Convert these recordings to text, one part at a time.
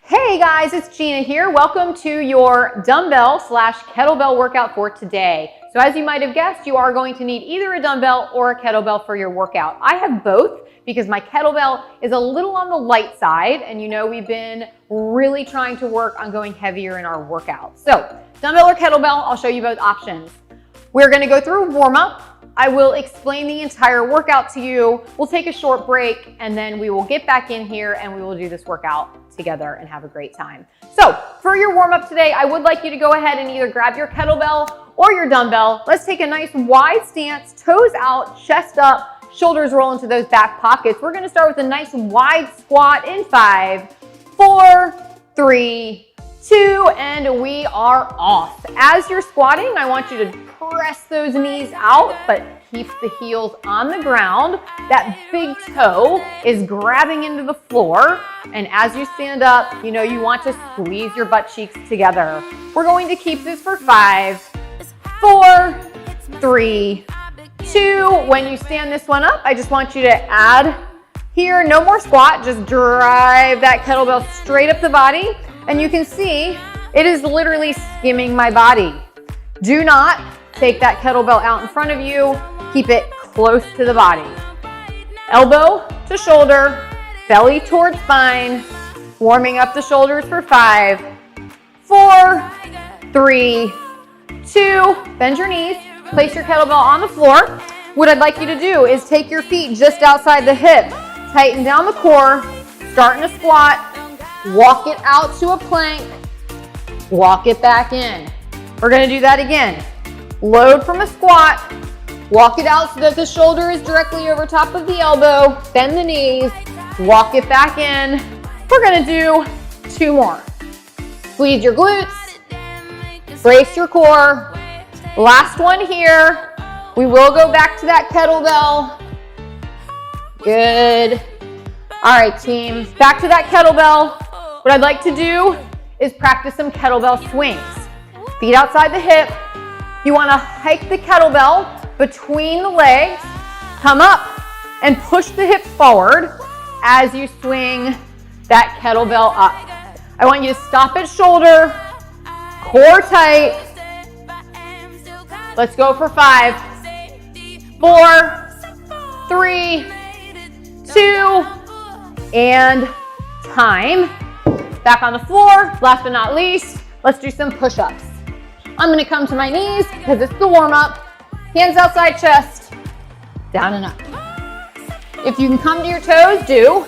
Hey guys, it's Gina here. Welcome to your dumbbell / kettlebell workout for today. So as you might have guessed, you are going to need either a dumbbell or a kettlebell for your workout. I have both because my kettlebell is a little on the light side, and you know we've been really trying to work on going heavier in our workout. So dumbbell or kettlebell, I'll show you both options. We're gonna go through warm-up. I will explain the entire workout to you. We'll take a short break and then we will get back in here and we will do this workout together and have a great time. So for your warm-up today, I would like you to go ahead and either grab your kettlebell or your dumbbell. Let's take a nice wide stance, toes out, chest up, shoulders roll into those back pockets. We're gonna start with a nice wide squat in 5, 4, 3, 2, and we are off. As you're squatting, I want you to press those knees out, but keep the heels on the ground. That big toe is grabbing into the floor. And as you stand up, you know you want to squeeze your butt cheeks together. We're going to keep this for 5, 4, 3, 2. When you stand this one up, I just want you to add here, no more squat, just drive that kettlebell straight up the body. And you can see it is literally skimming my body. Do not take that kettlebell out in front of you. Keep it close to the body. Elbow to shoulder, belly towards spine, warming up the shoulders for 5, 4, 3, 2, bend your knees, place your kettlebell on the floor. What I'd like you to do is take your feet just outside the hip, tighten down the core, start in a squat, walk it out to a plank, walk it back in. We're gonna do that again. Load from a squat, walk it out so that the shoulder is directly over top of the elbow, bend the knees, walk it back in. We're gonna do 2 more. Squeeze your glutes, brace your core. Last one here. We will go back to that kettlebell. Good. All right, team, back to that kettlebell. What I'd like to do is practice some kettlebell swings. Feet outside the hip. You want to hike the kettlebell between the legs, come up and push the hips forward as you swing that kettlebell up. I want you to stop at shoulder, core tight. Let's go for 5, 4, 3, 2, and time. Back on the floor. Last but not least, let's do some push-ups. I'm gonna come to my knees because it's the warm-up. Hands outside chest, down and up. If you can come to your toes, do.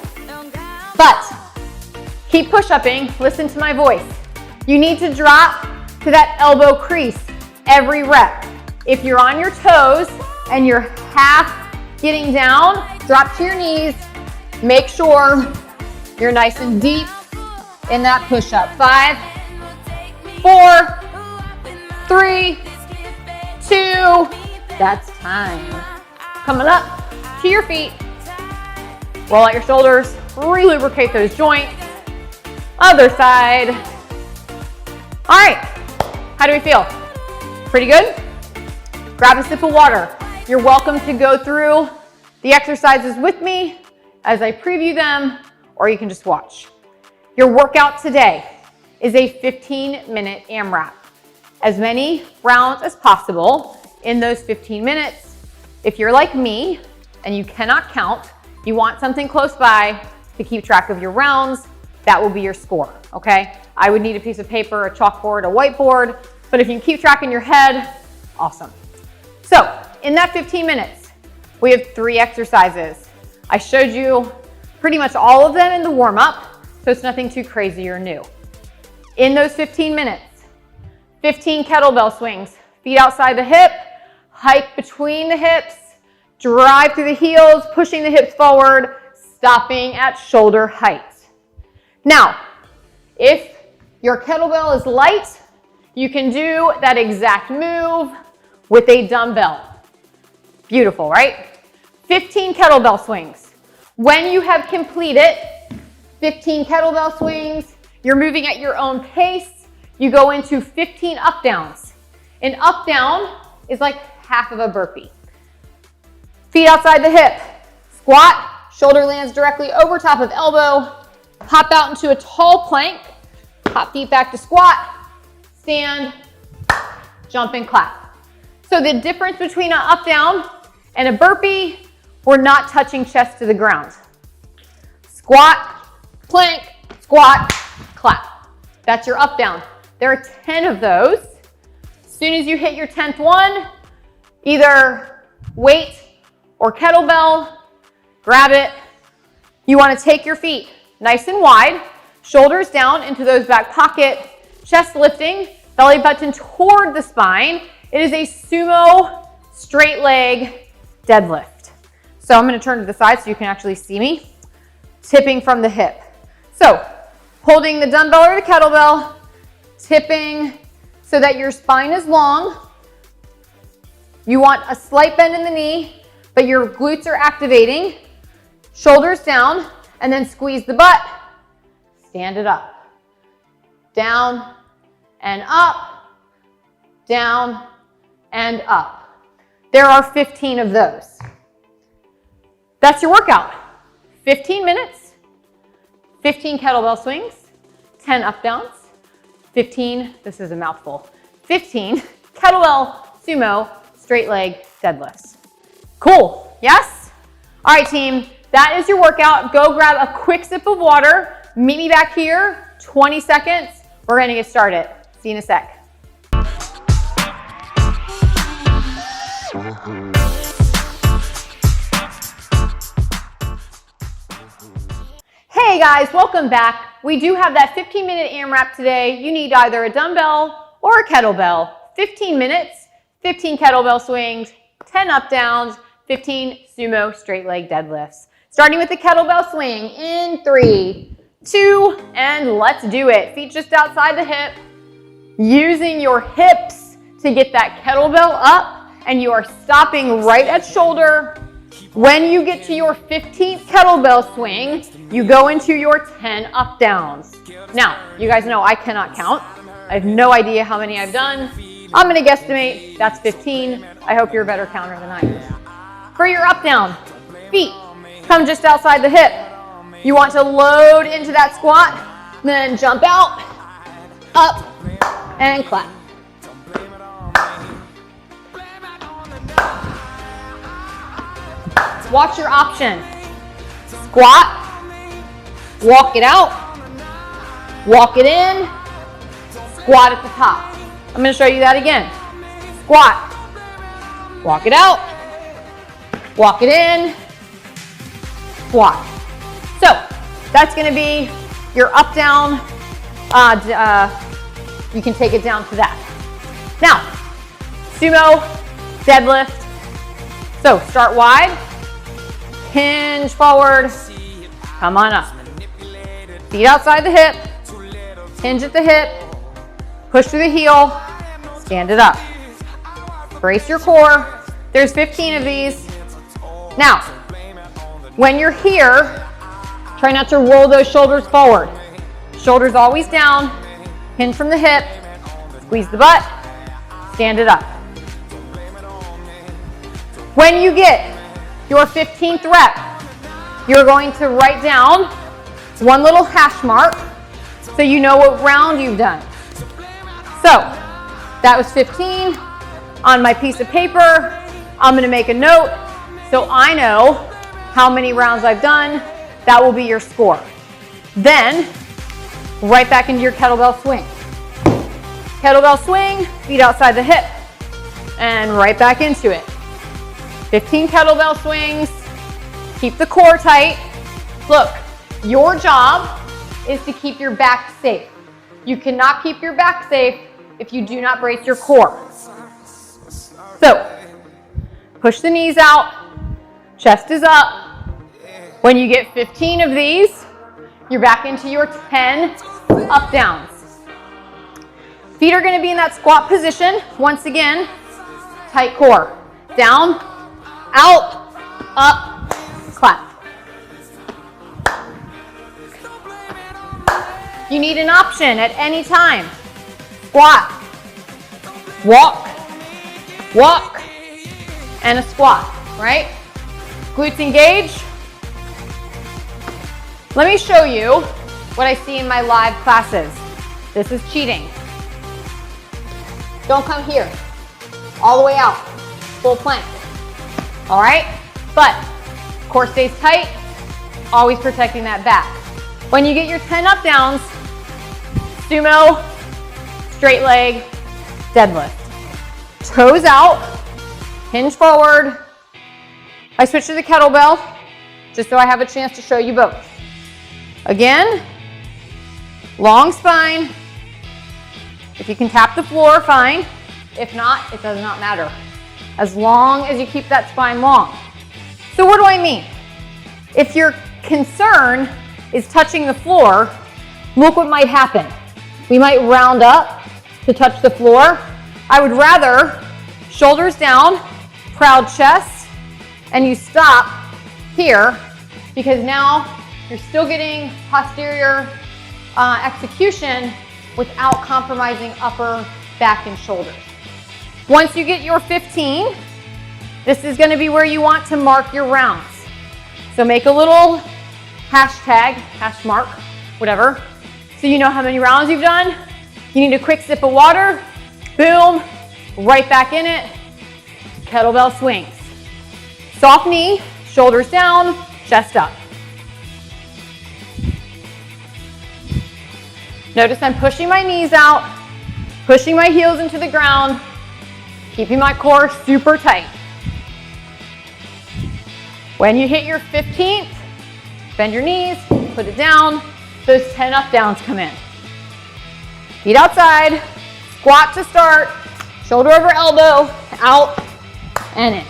But keep push-upping, listen to my voice. You need to drop to that elbow crease every rep. If you're on your toes and you're half getting down, drop to your knees. Make sure you're nice and deep in that push-up. 5, 4, 3, 2, that's time. Coming up to your feet. Roll out your shoulders, re-lubricate those joints. Other side. All right, how do we feel? Pretty good? Grab a sip of water. You're welcome to go through the exercises with me as I preview them, or you can just watch. Your workout today is a 15-minute AMRAP. As many rounds as possible in those 15 minutes. If you're like me and you cannot count, you want something close by to keep track of your rounds, that will be your score, okay? I would need a piece of paper, a chalkboard, a whiteboard, but if you can keep track in your head, awesome. So in that 15 minutes, we have 3 exercises. I showed you pretty much all of them in the warm-up, so it's nothing too crazy or new. In those 15 minutes, 15 kettlebell swings, feet outside the hip, hike between the hips, drive through the heels, pushing the hips forward, stopping at shoulder height. Now, if your kettlebell is light, you can do that exact move with a dumbbell. Beautiful, right? 15 kettlebell swings. When you have completed 15 kettlebell swings, you're moving at your own pace. You go into 15 up downs. An up down is like half of a burpee. Feet outside the hip, Squat, shoulder lands directly over top of elbow. Hop out into a tall plank. Hop feet back to squat. Stand, jump and clap. So the difference between an up down and a burpee, we're not touching chest to the ground. Squat, plank, squat, clap. That's your up down. There are 10 of those. As soon as you hit your 10th one, either weight or kettlebell, grab it. You want to take your feet nice and wide, shoulders down into those back pocket, chest lifting, belly button toward the spine. It is a sumo straight leg deadlift. So I'm going to turn to the side so you can actually see me. Tipping from the hip. So holding the dumbbell or the kettlebell, tipping so that your spine is long. You want a slight bend in the knee, but your glutes are activating. Shoulders down, and then squeeze the butt. Stand it up. Down and up, down and up. There are 15 of those. That's your workout. 15 minutes, 15 kettlebell swings, 10 up downs, 15, this is a mouthful, 15 kettlebell sumo straight leg deadlifts. Cool, yes? All right, team, that is your workout. Go grab a quick sip of water. Meet me back here, 20 seconds. We're gonna get started. See you in a sec. Hey guys, welcome back. We do have that 15-minute AMRAP today. You need either a dumbbell or a kettlebell. 15 minutes, 15 kettlebell swings, 10 up downs, 15 sumo straight leg deadlifts. Starting with the kettlebell swing in 3, 2, and let's do it. Feet just outside the hip. Using your hips to get that kettlebell up, and you are stopping right at shoulder. When you get to your 15th kettlebell swing, you go into your 10 up downs. Now, you guys know I cannot count. I have no idea how many I've done. I'm gonna guesstimate that's 15. I hope you're a better counter than I am. For your up down, feet come just outside the hip. You want to load into that squat, then jump out, up, and clap. Watch your option. Squat, walk it out, walk it in, squat at the top. I'm going to show you that again. Squat, walk it out, walk it in, squat. So that's going to be your up down. You can take it down to that. Now, sumo deadlift. So start wide. Hinge forward, come on up. Feet outside the hip, hinge at the hip, push through the heel, stand it up. Brace your core. There's 15 of these. Now, when you're here, try not to roll those shoulders forward. Shoulders always down, hinge from the hip, squeeze the butt, stand it up. When you get your 15th rep, you're going to write down one little hash mark so you know what round you've done. So that was 15. On my piece of paper, I'm going to make a note so I know how many rounds I've done. That will be your score. Then right back into your kettlebell swing. Kettlebell swing, feet outside the hip, and right back into it. 15 kettlebell swings, keep the core tight. Look, your job is to keep your back safe. You cannot keep your back safe if you do not brace your core. So, push the knees out, chest is up. When you get 15 of these, you're back into your 10 up downs. Feet are gonna be in that squat position. Once again, tight core. Down, out, up, clap. You need an option at any time. Squat, walk, walk, and a squat, right? Glutes engage, Let me show you what I see in my live classes. This is cheating. Don't come here. All the way out. Full plank. All right? But core stays tight. Always protecting that back. When you get your 10 up downs, sumo, straight leg, deadlift. Toes out, hinge forward. I switch to the kettlebell just so I have a chance to show you both. Again, long spine. If you can tap the floor, fine. If not, it does not matter. As long as you keep that spine long. So what do I mean? If your concern is touching the floor, look what might happen. We might round up to touch the floor. I would rather shoulders down, proud chest, and you stop here because now you're still getting posterior execution without compromising upper back and shoulders. Once you get your 15, this is going to be where you want to mark your rounds. So make a little hashtag, hash mark, whatever, so you know how many rounds you've done. You need a quick sip of water, boom, right back in it, kettlebell swings. Soft knee, shoulders down, chest up. Notice I'm pushing my knees out, pushing my heels into the ground, keeping my core super tight. When you hit your 15th, bend your knees, put it down, those 10 up downs come in. Feet outside, squat to start, shoulder over elbow, out and in.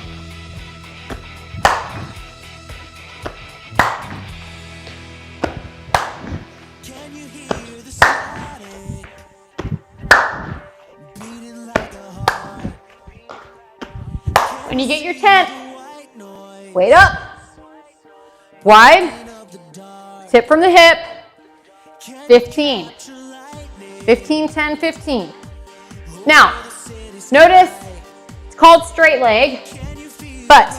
When you get your 10th, weight up, wide, tip from the hip, 15. 15, 10, 15. Now, notice it's called straight leg, but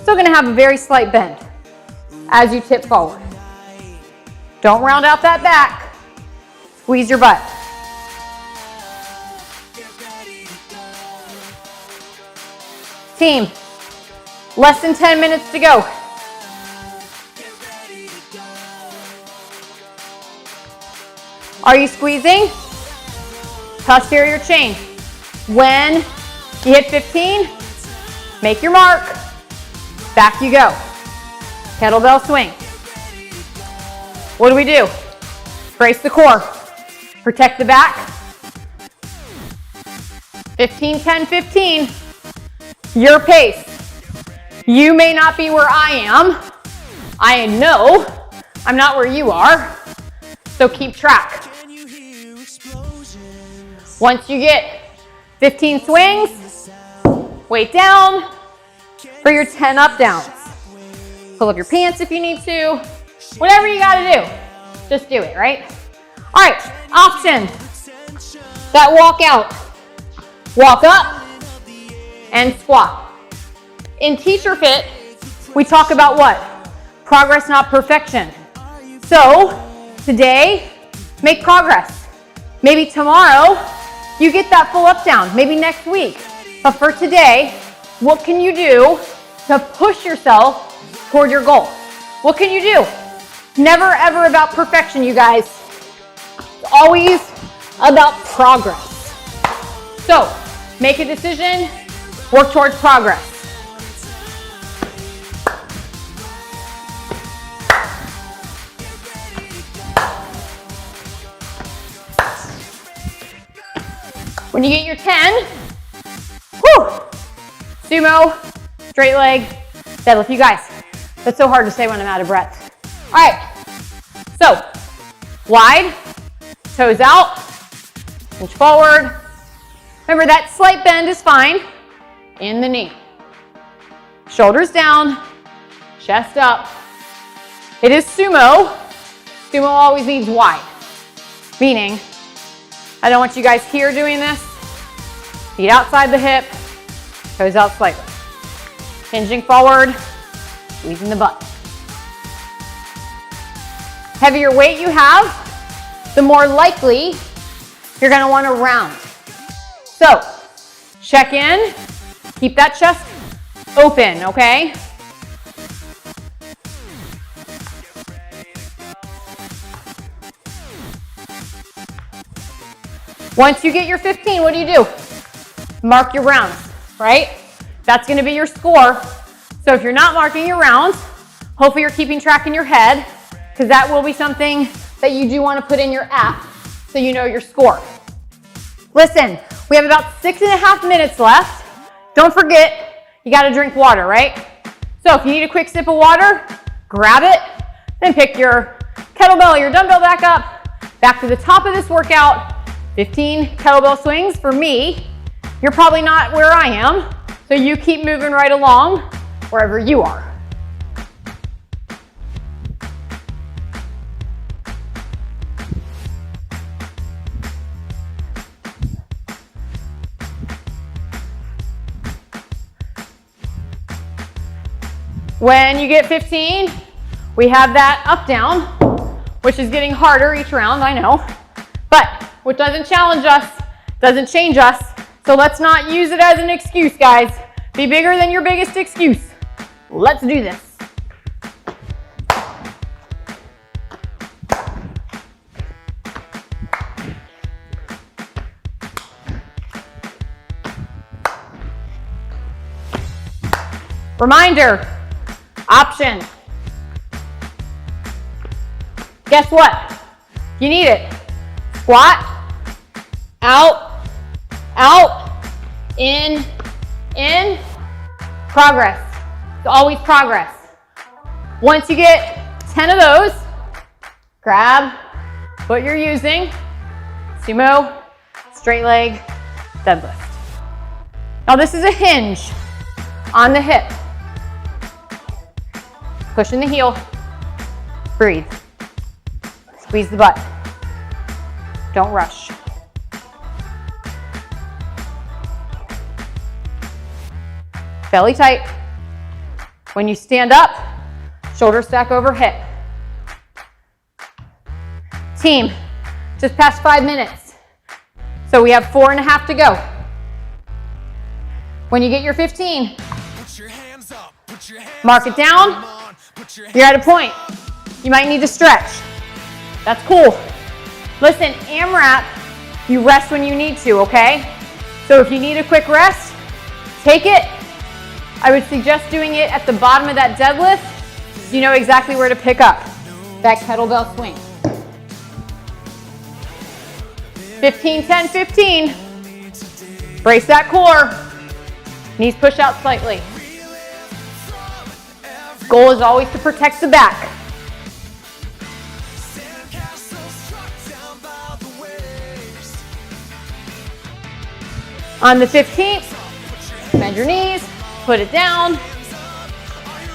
still gonna have a very slight bend as you tip forward. Don't round out that back, squeeze your butt. Team, less than 10 minutes to go. Are you squeezing? Posterior chain. When you hit 15, make your mark. Back you go. Kettlebell swing. What do we do? Brace the core. Protect the back. 15, 10, 15. Your pace. You may not be where I am. I know I'm not where you are. So keep track. Once you get 15 swings, weight down for your 10 up downs. Pull up your pants if you need to. Whatever you gotta do, just do it, right? All right, option. That walk out. Walk up and squat. In Teacher Fit, we talk about what? Progress, not perfection. So today, make progress. Maybe tomorrow, you get that full up down, maybe next week. But for today, what can you do to push yourself toward your goal? What can you do? Never ever about perfection, you guys. It's always about progress. So, make a decision, work towards progress. When you get your 10, sumo, straight leg, deadlift. You guys, that's so hard to say when I'm out of breath. All right, so wide, toes out, inch forward. Remember that slight bend is fine in the knee. Shoulders down, chest up. It is sumo. Sumo always needs wide, meaning I don't want you guys here doing this. Feet outside the hip, toes out slightly. Hinging forward, squeezing the butt. heavier weight you have, the more likely you're gonna wanna round. So, check in, keep that chest open, okay? Once you get your 15, what do? Mark your rounds, right? That's gonna be your score. So if you're not marking your rounds, hopefully you're keeping track in your head, because that will be something that you do want to put in your app so you know your score. Listen, we have about 6.5 minutes left. Don't forget, you got to drink water, right? So if you need a quick sip of water, grab it, then pick your kettlebell or your dumbbell back to the top of this workout. 15 kettlebell swings for me. You're probably not where I am, so you keep moving right along wherever you are. When you get 15, we have that up down, which is getting harder each round, I know, but which doesn't challenge us, doesn't change us. So let's not use it as an excuse, guys. Be bigger than your biggest excuse. Let's do this. Reminder, option. Guess what? You need it. Squat, out, out, in, progress. It's always progress. Once you get 10 of those, grab what you're using, sumo, straight leg, deadlift. Now this is a hinge on the hip. Push in the heel, breathe, squeeze the butt. Don't rush. Belly tight. When you stand up, shoulder stack over hip. Team, just past 5 minutes. So we have 4.5 to go. When you get your 15, mark it down. You're at a point. You might need to stretch. That's cool. Listen, AMRAP, you rest when you need to, okay? So if you need a quick rest, take it. I would suggest doing it at the bottom of that deadlift so you know exactly where to pick up that kettlebell swing. 15, 10, 15. Brace that core. Knees push out slightly. Goal is always to protect the back. On the 15th, bend your knees, put it down,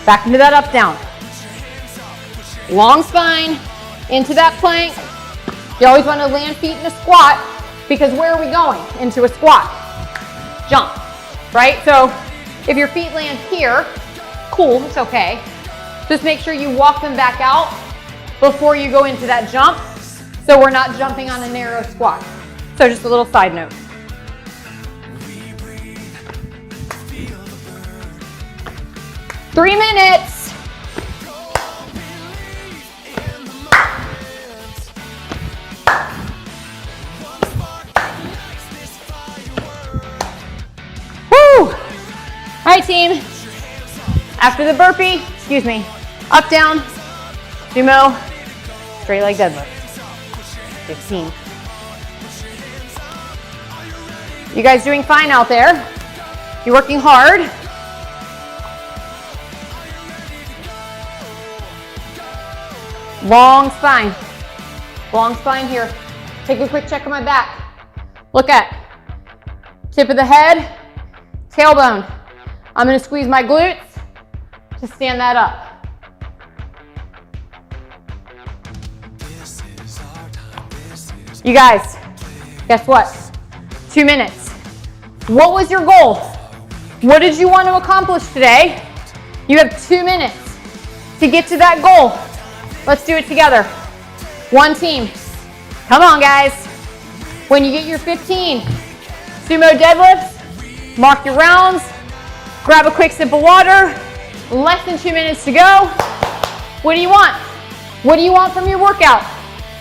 back into that up down. Long spine, into that plank. You always want to land feet in a squat because where are we going? Into a squat. Jump, right? So if your feet land here, cool, it's okay. Just make sure you walk them back out before you go into that jump so we're not jumping on a narrow squat. So just a little side note. Three minutes. Woo! All right, team. After the burpee, up, down, sumo, straight leg deadlift. 15. You guys doing fine out there? You're working hard. Long spine here. Take a quick check of my back. Look at tip of the head, tailbone. I'm gonna squeeze my glutes to stand that up. You guys, guess what? 2 minutes. What was your goal? What did you want to accomplish today? You have 2 minutes to get to that goal. Let's do it together. One team. Come on, guys. When you get your 15 sumo deadlifts, mark your rounds, grab a quick sip of water, less than 2 minutes to go. What do you want? What do you want from your workout?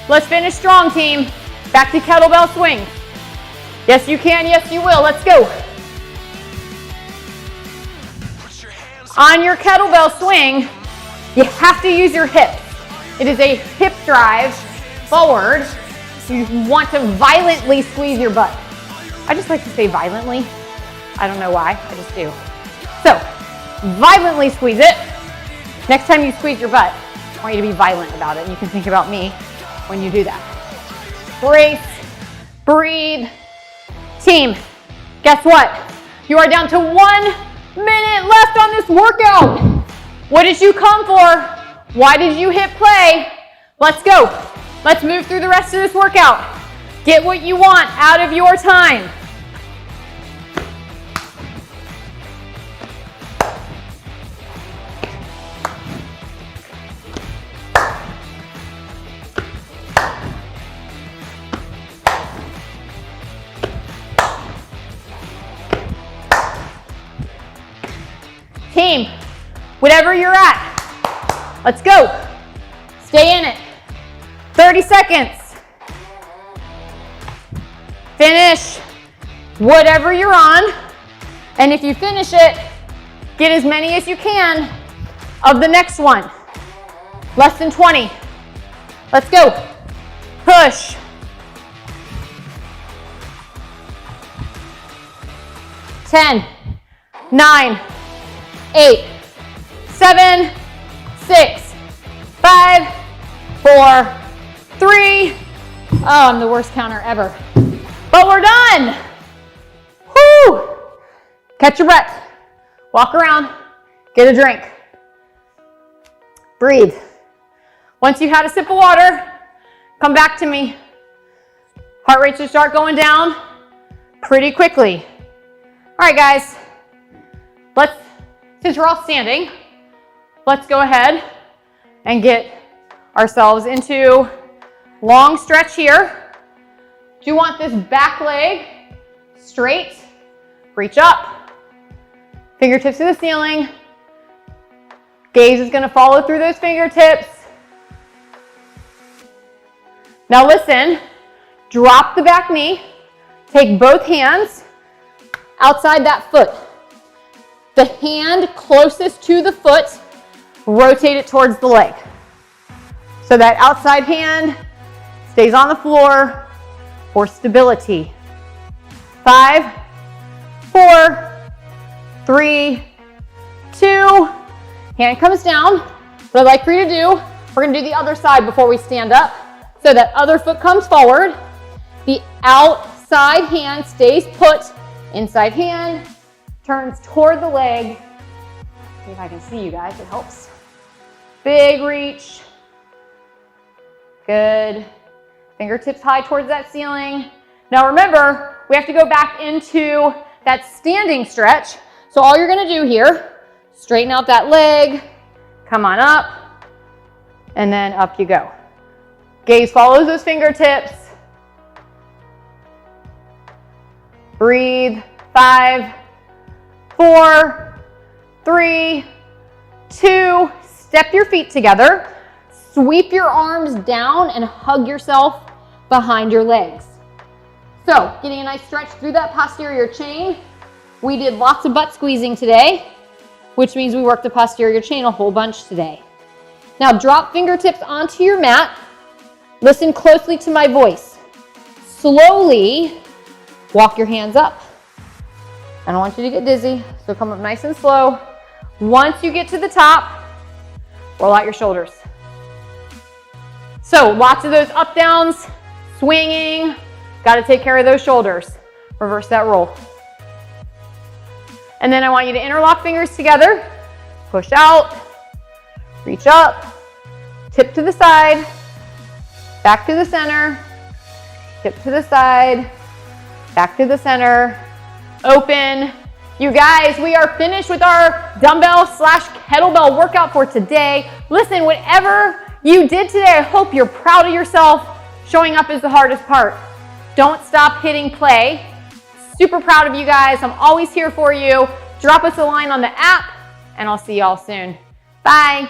Let's finish strong, team. Back to kettlebell swing. Yes, you can. Yes, you will. Let's go. On your kettlebell swing, you have to use your hips. It is a hip drive forward. You want to violently squeeze your butt. I just like to say violently. I don't know why, I just do. So, violently squeeze it. Next time you squeeze your butt, I want you to be violent about it. And you can think about me when you do that. Brace, breathe. Team, guess what? You are down to 1 minute left on this workout. What did you come for? Why did you hit play? Let's go. Let's move through the rest of this workout. Get what you want out of your time. Team, whatever you're at, let's go. Stay in it. 30 seconds. Finish whatever you're on, and if you finish it, get as many as you can of the next one. Less than 20. Let's go. Push. Ten, 9, 8, 7, 6, 5, 4, 3. Oh, I'm the worst counter ever. But we're done. Whoo! Catch your breath. Walk around. Get a drink. Breathe. Once you had a sip of water, come back to me. Heart rate should start going down pretty quickly. All right, guys. Since we're all standing, let's go ahead and get ourselves into long stretch here. Do you want this back leg straight? Reach up. Fingertips to the ceiling. Gaze is going to follow through those fingertips. Now listen, drop the back knee. Take both hands outside that foot. The hand closest to the foot, rotate it towards the leg. So that outside hand stays on the floor for stability. 5, 4, 3, 2. Hand comes down. What I'd like for you to do, we're going to do the other side before we stand up. So that other foot comes forward. The outside hand stays put. Inside hand turns toward the leg. See if I can see you guys, it helps. Big reach. Good. Fingertips high towards that ceiling. Now remember, we have to go back into that standing stretch. So all you're gonna do here, straighten out that leg, come on up, and then up you go. Gaze follows those fingertips. Breathe. 5, 4, 3, 2. Step your feet together. Sweep your arms down and hug yourself behind your legs. So, getting a nice stretch through that posterior chain. We did lots of butt squeezing today, which means we worked the posterior chain a whole bunch today. Now, drop fingertips onto your mat. Listen closely to my voice. Slowly walk your hands up. I don't want you to get dizzy, so come up nice and slow. Once you get to the top, roll out your shoulders. So lots of those up downs, swinging. Got to take care of those shoulders. Reverse that roll. And then I want you to interlock fingers together. Push out, reach up, tip to the side, back to the center, tip to the side, back to the center. Open. You guys, we are finished with our dumbbell / kettlebell workout for today. Listen, whatever you did today. I hope you're proud of yourself. Showing up is the hardest part. Don't stop hitting play. Super proud of you guys. I'm always here for you. Drop us a line on the app, and I'll see y'all soon. Bye.